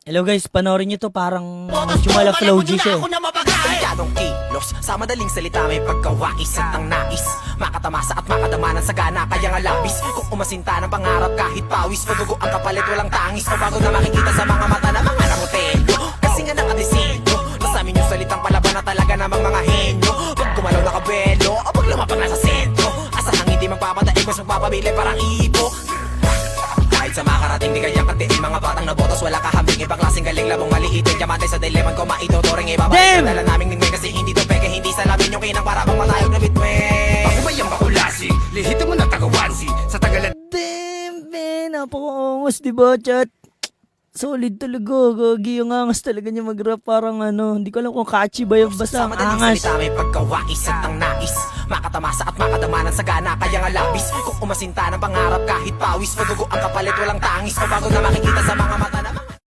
Hello guys, panoorin nyo to, parang Chumala Flow G siya. Delikadong kilos, sa madaling salita may pagkawais at ang nais makatamasa at makadamanan sa gana, kaya nga labis kung umasinta ng pangarap kahit pawis o dugo ang kapalit walang tangis o bago na makikita sa mga mata ng mga namutelyo. Kasi nga nakadisenyo nasa amin yung salitang palaban na talaga namang mga henyo. Pag gumalaw na kabelo o pag lumapag na sa sentro, asahang hindi magpapadaig mas magpapabili parang ipo. Kahit sa makarating di kayang katiin mga batang na botos, wala kahambing ibang klaseng galing labong maliitin diamante sa dileman ko maituturing ibabalik sa dala naming ningway kasi hindi to peke hindi salamin yung kinang para bang matayog na bitway. Ako ba yung bakulasi? Lihito mo na tagawansi sa tagalan. Damn, man, napaka-angos, diba, chat? Solid talaga, gagi yung angas talaga niya mag-rap, parang ano, hindi ko alam kung catchy ba yung basta ang angas. Sa madaling salita may pagkawais at ang nais makatamasa at makadamanan sa gana, kaya nga labis kung umasinta ng pangarap kahit pawis o dugo ang kapalit walang tangis o bago na makikita sa mga mata